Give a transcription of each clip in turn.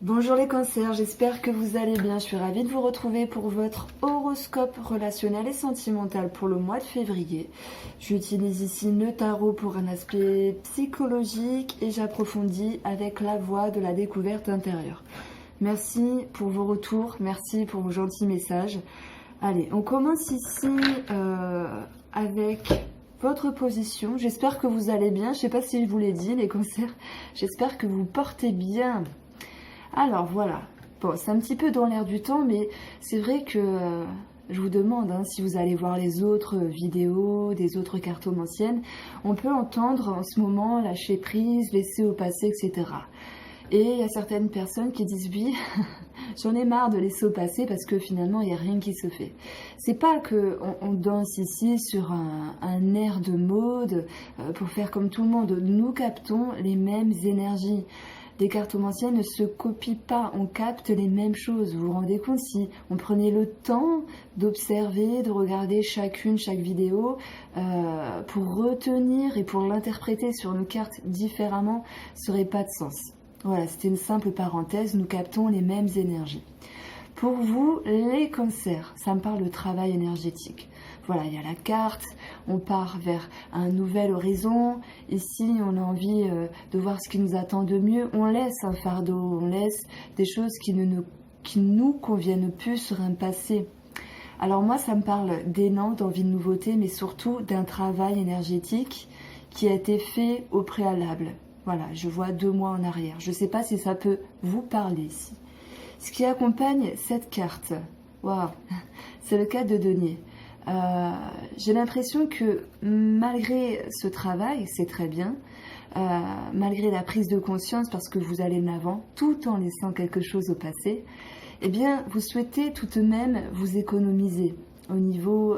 Bonjour les cancers, j'espère que vous allez bien. Je suis ravie de vous retrouver pour votre horoscope relationnel et sentimental pour le mois de février. J'utilise ici le tarot pour un aspect psychologique et j'approfondis avec la voix de la découverte intérieure. Merci pour vos retours, merci pour vos gentils messages. Allez, on commence ici avec votre position. J'espère que vous allez bien. Je ne sais pas si je vous l'ai dit les cancers. J'espère que vous portez bien. Alors voilà, bon, c'est un petit peu dans l'air du temps, mais c'est vrai que je vous demande si vous allez voir les autres vidéos des autres cartomanciennes, on peut entendre en ce moment lâcher prise, laisser au passé, etc. Et il y a certaines personnes qui disent oui, j'en ai marre de laisser au passé parce que finalement il n'y a rien qui se fait. C'est pas que on danse ici sur un air de mode pour faire comme tout le monde. Nous captons les mêmes énergies. Les cartomanciennes ne se copient pas, on capte les mêmes choses. Vous vous rendez compte, si on prenait le temps d'observer, de regarder chaque vidéo pour retenir et pour l'interpréter sur une carte différemment, ça n'aurait pas de sens. Voilà, c'était une simple parenthèse, nous captons les mêmes énergies. Pour vous, les cancers, ça me parle de travail énergétique. Voilà, il y a la carte, on part vers un nouvel horizon. Ici, on a envie de voir ce qui nous attend de mieux. On laisse un fardeau, on laisse des choses qui nous conviennent plus sur un passé. Alors moi, ça me parle d'élan, d'envie de nouveauté, mais surtout d'un travail énergétique qui a été fait au préalable. Voilà, je vois 2 mois en arrière. Je ne sais pas si ça peut vous parler ici. Ce qui accompagne cette carte, waouh, c'est le cas de denier. J'ai l'impression que malgré ce travail, c'est très bien, malgré la prise de conscience parce que vous allez de l'avant, tout en laissant quelque chose au passé, eh bien, vous souhaitez tout de même vous économiser au niveau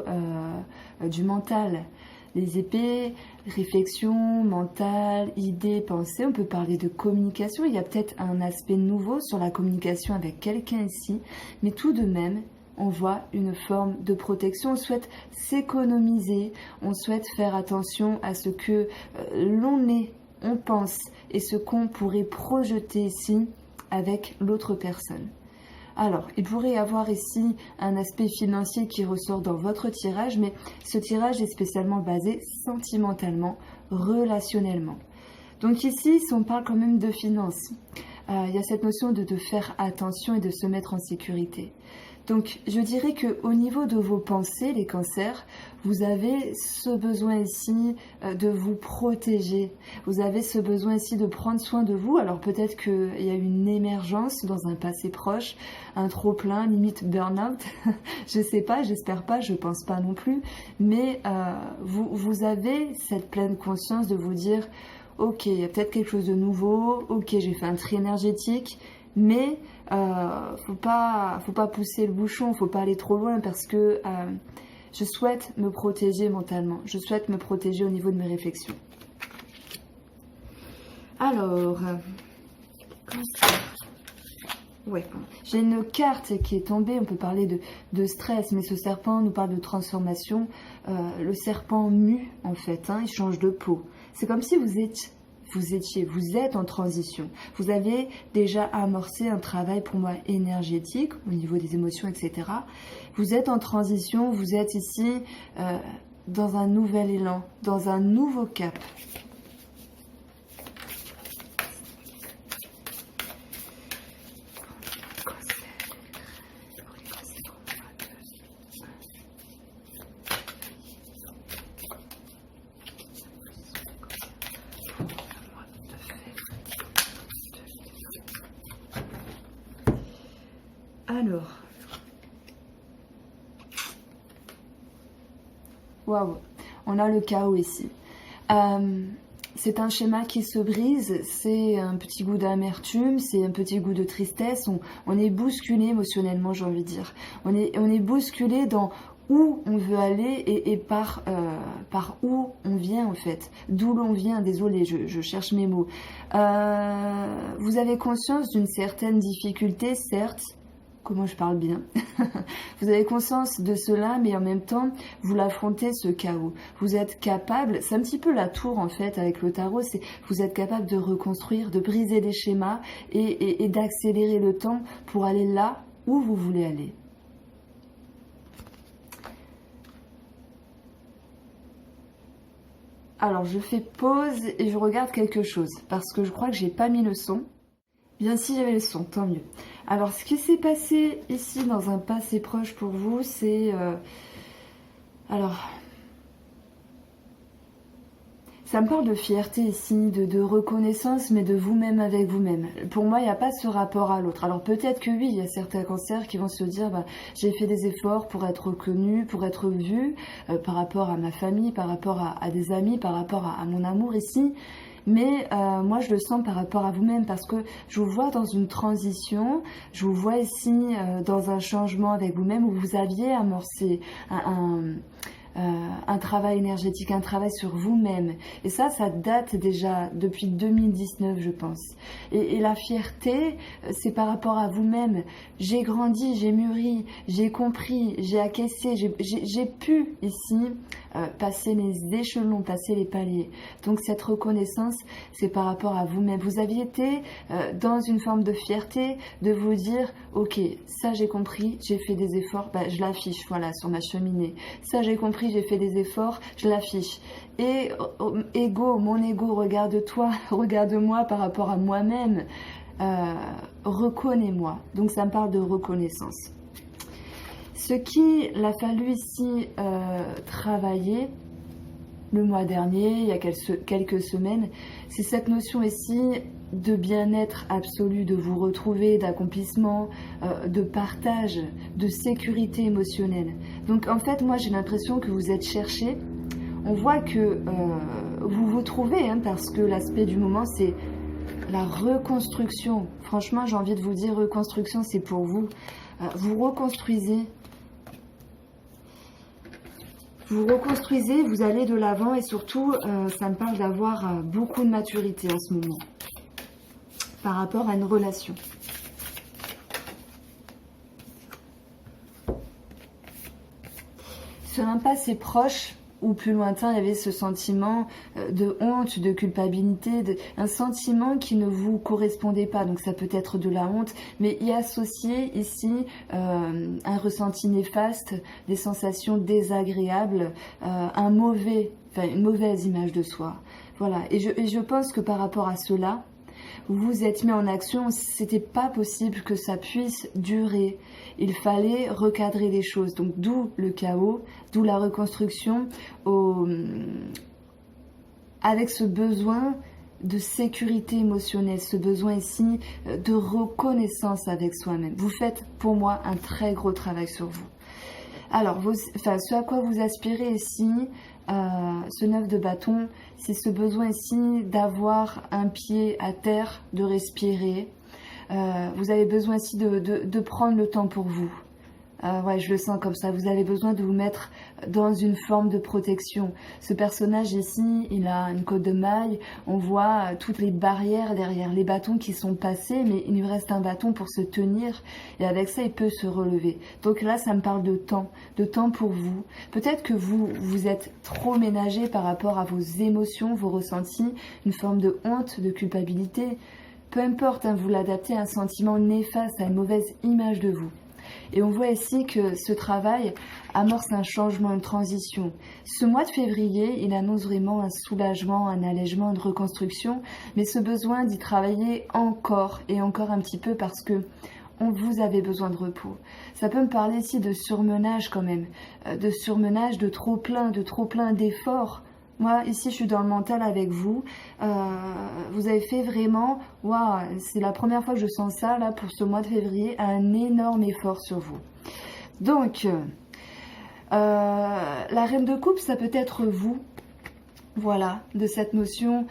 du mental. Les épées, réflexion, mental, idées, pensées, on peut parler de communication. Il y a peut-être un aspect nouveau sur la communication avec quelqu'un ici, mais tout de même, on voit une forme de protection. On souhaite s'économiser, on souhaite faire attention à ce que l'on est, on pense, et ce qu'on pourrait projeter ici avec l'autre personne. Alors, il pourrait y avoir ici un aspect financier qui ressort dans votre tirage, mais ce tirage est spécialement basé sentimentalement, relationnellement. Donc ici, si on parle quand même de finances, il y a cette notion de faire attention et de se mettre en sécurité. Donc, je dirais qu'au niveau de vos pensées, les cancers, vous avez ce besoin ici de vous protéger. Vous avez ce besoin ici de prendre soin de vous. Alors, peut-être qu'il y a une émergence dans un passé proche, un trop-plein, limite burn-out. Je ne sais pas, j'espère pas, je ne pense pas non plus. Mais vous avez cette pleine conscience de vous dire « Ok, il y a peut-être quelque chose de nouveau. Ok, j'ai fait un tri énergétique. » Mais faut pas pousser le bouchon, faut pas aller trop loin parce que je souhaite me protéger mentalement, je souhaite me protéger au niveau de mes réflexions. Alors, ouais, j'ai une carte qui est tombée, on peut parler de stress, mais ce serpent nous parle de transformation. Le serpent mue en fait, il change de peau. C'est comme si vous êtes en transition. Vous avez déjà amorcé un travail pour moi énergétique au niveau des émotions, etc. Vous êtes en transition, vous êtes ici dans un nouvel élan, dans un nouveau cap. Alors, waouh, on a le chaos ici. C'est un schéma qui se brise, c'est un petit goût d'amertume, c'est un petit goût de tristesse. On est bousculé émotionnellement, j'ai envie de dire. On est bousculé dans où on veut aller et par où on vient en fait. D'où l'on vient, désolé, je cherche mes mots. Vous avez conscience d'une certaine difficulté, certes, comment je parle bien. Vous avez conscience de cela, mais en même temps, vous l'affrontez, ce chaos. Vous êtes capable, c'est un petit peu la tour en fait avec le tarot, c'est vous êtes capable de reconstruire, de briser les schémas et d'accélérer le temps pour aller là où vous voulez aller. Alors je fais pause et je regarde quelque chose parce que je crois que j'ai pas mis le son. Bien, si j'avais le son, tant mieux. Alors, ce qui s'est passé ici dans un passé proche pour vous, c'est... alors, ça me parle de fierté ici, de reconnaissance, mais de vous-même avec vous-même. Pour moi, il n'y a pas ce rapport à l'autre. Alors, peut-être que oui, il y a certains cancers qui vont se dire, bah, j'ai fait des efforts pour être reconnu, pour être vu, par rapport à ma famille, par rapport à des amis, par rapport à mon amour ici. Mais moi, je le sens par rapport à vous-même parce que je vous vois dans une transition, je vous vois ici dans un changement avec vous-même où vous aviez amorcé un travail énergétique, un travail sur vous-même. Et ça date déjà depuis 2019, je pense. Et la fierté, c'est par rapport à vous-même. J'ai grandi, j'ai mûri, j'ai compris, j'ai acquiescé, j'ai pu ici passer les échelons, passer les paliers. Donc cette reconnaissance, c'est par rapport à vous-même. Vous aviez été dans une forme de fierté, de vous dire, ok, ça j'ai compris, j'ai fait des efforts, bah, je l'affiche, voilà, sur ma cheminée. Ça j'ai compris, j'ai fait des efforts, je l'affiche. Et mon ego, regarde-toi, regarde-moi par rapport à moi-même, reconnais-moi. Donc ça me parle de reconnaissance. Ce qu'il a fallu ici travailler le mois dernier, il y a quelques semaines, c'est cette notion ici de bien-être absolu, de vous retrouver, d'accomplissement, de partage, de sécurité émotionnelle. Donc en fait, moi j'ai l'impression que vous êtes cherché. On voit que vous vous trouvez, hein, parce que l'aspect du moment c'est la reconstruction. Franchement, j'ai envie de vous dire, reconstruction c'est pour vous. Vous reconstruisez. Vous reconstruisez, vous allez de l'avant et surtout, ça me parle d'avoir beaucoup de maturité en ce moment par rapport à une relation. Sur un passé proche ou plus lointain, il y avait ce sentiment de honte, de culpabilité, un sentiment qui ne vous correspondait pas. Donc ça peut être de la honte, mais y associer ici un ressenti néfaste, des sensations désagréables, une mauvaise image de soi. Voilà. Et je pense que par rapport à cela, vous vous êtes mis en action, c'était pas possible que ça puisse durer. Il fallait recadrer les choses. Donc d'où le chaos, d'où la reconstruction, avec ce besoin de sécurité émotionnelle, ce besoin ici de reconnaissance avec soi-même. Vous faites pour moi un très gros travail sur vous. Alors, ce à quoi vous aspirez ici, ce 9 de bâton, c'est ce besoin ici d'avoir un pied à terre, de respirer. Vous avez besoin ici de prendre le temps pour vous. Ouais, je le sens comme ça. Vous avez besoin de vous mettre dans une forme de protection. Ce personnage ici, il a une côte de maille. On voit toutes les barrières derrière les bâtons qui sont passés, mais il lui reste un bâton pour se tenir. Et avec ça, il peut se relever. Donc là, ça me parle de temps pour vous. Peut-être que vous êtes trop ménagé par rapport à vos émotions, vos ressentis, une forme de honte, de culpabilité. Peu importe, hein, vous l'adaptez à un sentiment néfaste, à une mauvaise image de vous. Et on voit ici que ce travail amorce un changement, une transition. Ce mois de février, il annonce vraiment un soulagement, un allègement, une reconstruction, mais ce besoin d'y travailler encore et encore un petit peu parce que vous avez besoin de repos. Ça peut me parler ici de surmenage quand même, de surmenage, de trop plein d'efforts. Moi, ici, je suis dans le mental avec vous. Vous avez fait vraiment, waouh, c'est la première fois que je sens ça, là, pour ce mois de février, un énorme effort sur vous. Donc, la reine de coupe, ça peut être vous. voilà, de cette notion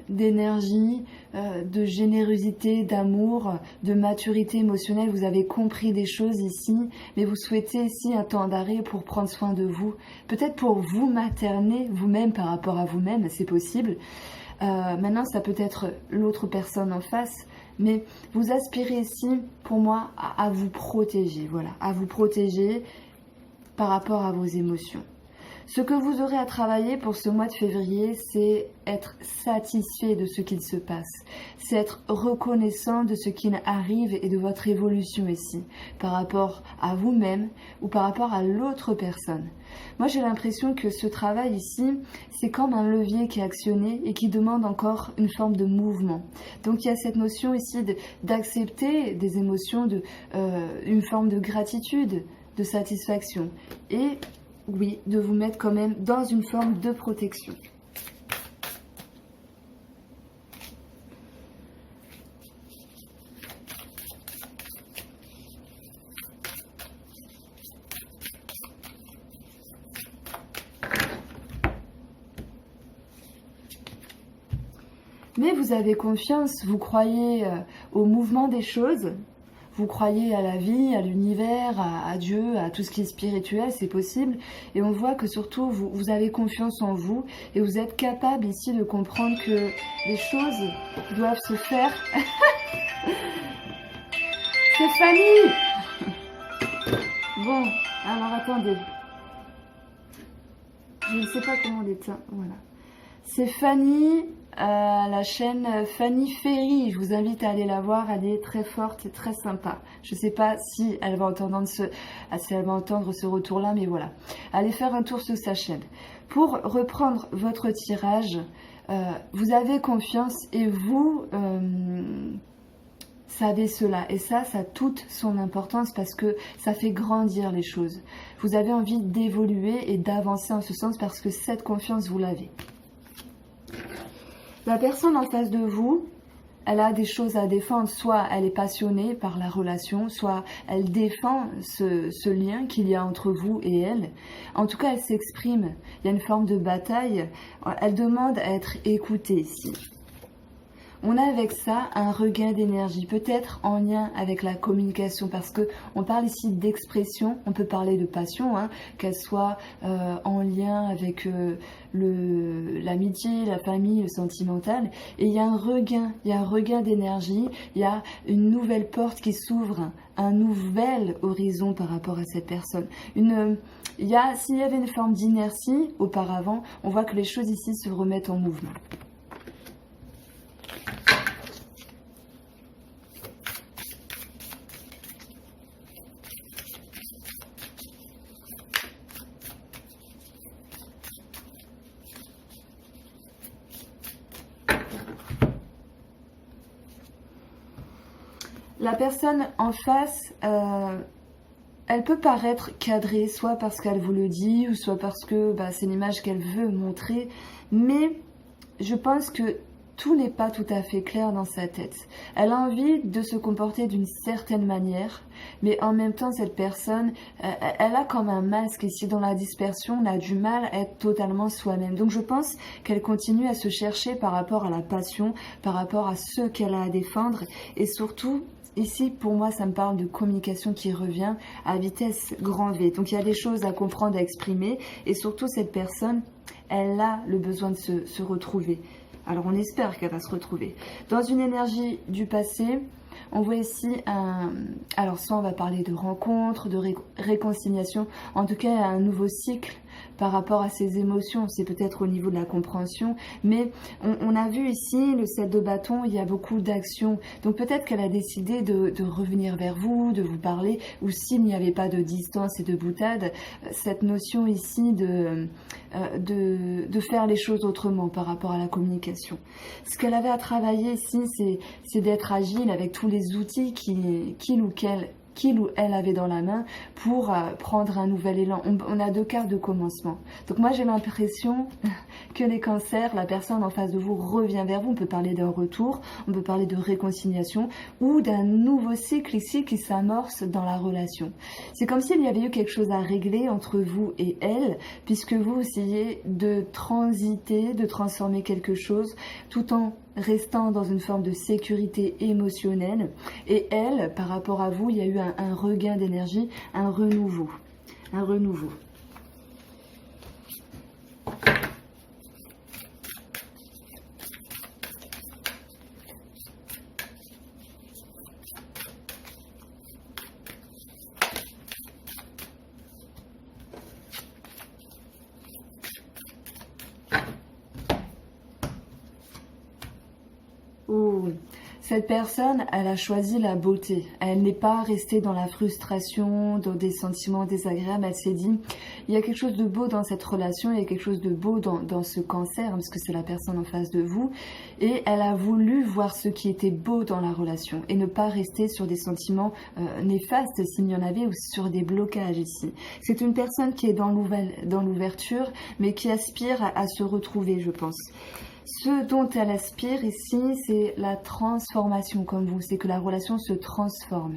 d'énergie, de générosité, d'amour, de maturité émotionnelle. Vous avez compris des choses ici, mais vous souhaitez ici un temps d'arrêt pour prendre soin de vous. Peut-être pour vous materner vous-même par rapport à vous-même, c'est possible. Maintenant, ça peut être l'autre personne en face, mais vous aspirez ici, pour moi, à vous protéger, voilà, à vous protéger par rapport à vos émotions. Ce que vous aurez à travailler pour ce mois de février, c'est être satisfait de ce qu'il se passe. C'est être reconnaissant de ce qui arrive et de votre évolution ici, par rapport à vous-même ou par rapport à l'autre personne. Moi, j'ai l'impression que ce travail ici, c'est comme un levier qui est actionné et qui demande encore une forme de mouvement. Donc, il y a cette notion ici d'accepter des émotions, une forme de gratitude, de satisfaction. Et oui, de vous mettre quand même dans une forme de protection. Mais vous avez confiance, vous croyez au mouvement des choses. Vous croyez à la vie, à l'univers, à Dieu, à tout ce qui est spirituel, c'est possible. Et on voit que surtout, vous avez confiance en vous et vous êtes capable ici de comprendre que les choses doivent se faire. C'est Fanny. Bon, alors attendez. Je ne sais pas comment on l'éteint, voilà. C'est Fanny, la chaîne Fanny Ferry. Je vous invite à aller la voir, elle est très forte et très sympa. Je ne sais pas si elle va entendre ce retour-là, mais voilà. Allez faire un tour sur sa chaîne. Pour reprendre votre tirage, vous avez confiance et vous savez cela. Et ça a toute son importance parce que ça fait grandir les choses. Vous avez envie d'évoluer et d'avancer en ce sens parce que cette confiance, vous l'avez. La personne en face de vous, elle a des choses à défendre. Soit elle est passionnée par la relation, soit elle défend ce lien qu'il y a entre vous et elle. En tout cas, elle s'exprime. Il y a une forme de bataille. Elle demande à être écoutée ici. On a avec ça un regain d'énergie, peut-être en lien avec la communication, parce que on parle ici d'expression, on peut parler de passion, qu'elle soit en lien avec l'amitié, la famille, le sentimental, et il y a un regain d'énergie, il y a une nouvelle porte qui s'ouvre, un nouvel horizon par rapport à cette personne. S'il y avait une forme d'inertie auparavant, on voit que les choses ici se remettent en mouvement. La personne en face, elle peut paraître cadrée, soit parce qu'elle vous le dit, ou soit parce que c'est l'image qu'elle veut montrer, mais je pense que tout n'est pas tout à fait clair dans sa tête. Elle a envie de se comporter d'une certaine manière, mais en même temps, cette personne, elle a comme un masque ici dans la dispersion, on a du mal à être totalement soi-même. Donc je pense qu'elle continue à se chercher par rapport à la passion, par rapport à ce qu'elle a à défendre, et surtout, ici, pour moi, ça me parle de communication qui revient à vitesse grand V. Donc, il y a des choses à comprendre, à exprimer. Et surtout, cette personne, elle a le besoin de se retrouver. Alors, on espère qu'elle va se retrouver. Dans une énergie du passé, on voit ici alors, soit on va parler de rencontre, de réconciliation. En tout cas, un nouveau cycle par rapport à ses émotions. C'est peut-être au niveau de la compréhension. Mais on a vu ici, le 7 de bâton, il y a beaucoup d'actions. Donc peut-être qu'elle a décidé de revenir vers vous, de vous parler. Ou s'il n'y avait pas de distance et de boutade, cette notion ici de faire les choses autrement par rapport à la communication. Ce qu'elle avait à travailler ici, c'est d'être agile avec tous les outils qu'il ou qu'elle qu'il ou elle avait dans la main pour prendre un nouvel élan. On a deux cartes de commencement. Donc moi j'ai l'impression que les cancers, la personne en face de vous revient vers vous. On peut parler d'un retour, on peut parler de réconciliation ou d'un nouveau cycle ici qui s'amorce dans la relation. C'est comme s'il y avait eu quelque chose à régler entre vous et elle, puisque vous essayez de transiter, de transformer quelque chose tout en restant dans une forme de sécurité émotionnelle. Et elle, par rapport à vous, il y a eu un regain d'énergie, un renouveau. Un renouveau. Oh, cette personne, elle a choisi la beauté. Elle n'est pas restée dans la frustration, dans des sentiments désagréables. Elle s'est dit, il y a quelque chose de beau dans cette relation, il y a quelque chose de beau dans ce cancer, parce que c'est la personne en face de vous. Et elle a voulu voir ce qui était beau dans la relation et ne pas rester sur des sentiments néfastes, s'il y en avait, ou sur des blocages ici. C'est une personne qui est dans l'ouverture, mais qui aspire à se retrouver, je pense. Ce dont elle aspire ici, c'est la transformation comme vous, c'est que la relation se transforme.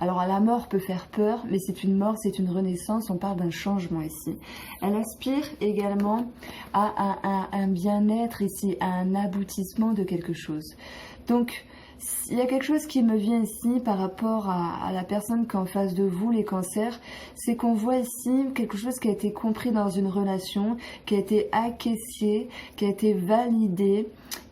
Alors la mort peut faire peur, mais c'est une mort, c'est une renaissance, on parle d'un changement ici. Elle aspire également à un bien-être ici, à un aboutissement de quelque chose. Donc, il y a quelque chose qui me vient ici par rapport à la personne qui est en face de vous, les cancers, c'est qu'on voit ici quelque chose qui a été compris dans une relation, qui a été acquiescé, qui a été validé,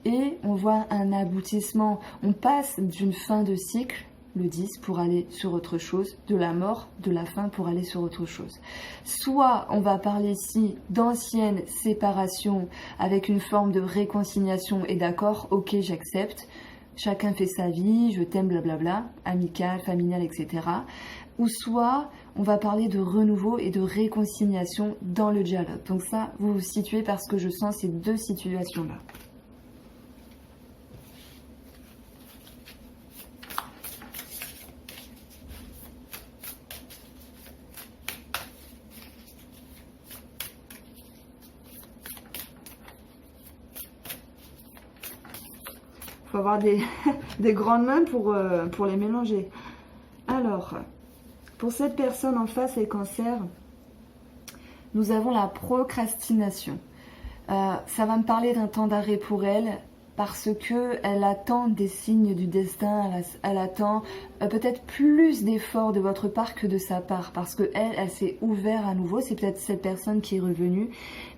et on voit un aboutissement. On passe d'une fin de cycle, le 10, pour aller sur autre chose, de la mort, de la fin pour aller sur autre chose. Soit on va parler ici d'anciennes séparations avec une forme de réconciliation et d'accord, ok, j'accepte. Chacun fait sa vie, je t'aime, blablabla, amical, familial, etc. Ou soit, on va parler de renouveau et de réconciliation dans le dialogue. Donc ça, vous vous situez parce que je sens ces deux situations-là. Faut avoir des grandes mains pour les mélanger. Alors, pour cette personne en face, les cancers, nous avons la procrastination. Ça va me parler d'un temps d'arrêt pour elle, parce que elle attend des signes du destin, elle attend peut-être plus d'efforts de votre part que de sa part, parce que elle s'est ouverte à nouveau, c'est peut-être cette personne qui est revenue,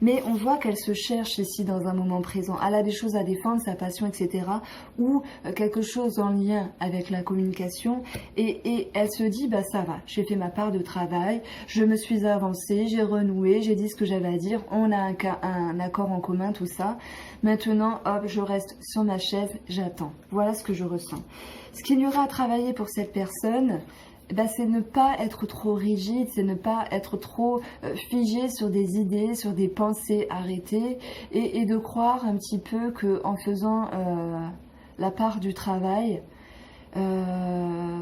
mais on voit qu'elle se cherche ici dans un moment présent, elle a des choses à défendre, sa passion, etc., ou quelque chose en lien avec la communication, et elle se dit, bah ça va, j'ai fait ma part de travail, je me suis avancée, j'ai renoué, j'ai dit ce que j'avais à dire, on a un accord en commun, tout ça, maintenant, hop, je reste sur ma chaise, j'attends. Voilà ce que je ressens. Ce qu'il y aura à travailler pour cette personne, c'est ne pas être trop rigide, c'est ne pas être trop figé sur des idées, sur des pensées arrêtées, et de croire un petit peu qu'en faisant la part du travail,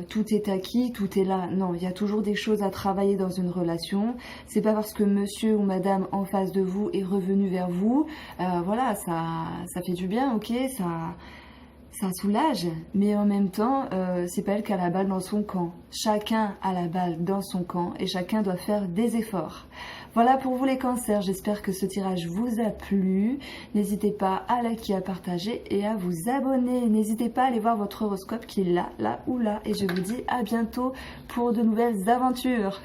tout est acquis, tout est là. Non, il y a toujours des choses à travailler dans une relation. C'est pas parce que monsieur ou madame en face de vous est revenu vers vous, voilà, ça fait du bien, ok, ça soulage, mais en même temps, c'est pas elle qui a la balle dans son camp. Chacun a la balle dans son camp et chacun doit faire des efforts. Voilà pour vous les cancers, j'espère que ce tirage vous a plu. N'hésitez pas à liker, à partager et à vous abonner. N'hésitez pas à aller voir votre horoscope qui est là ou là. Et je vous dis à bientôt pour de nouvelles aventures.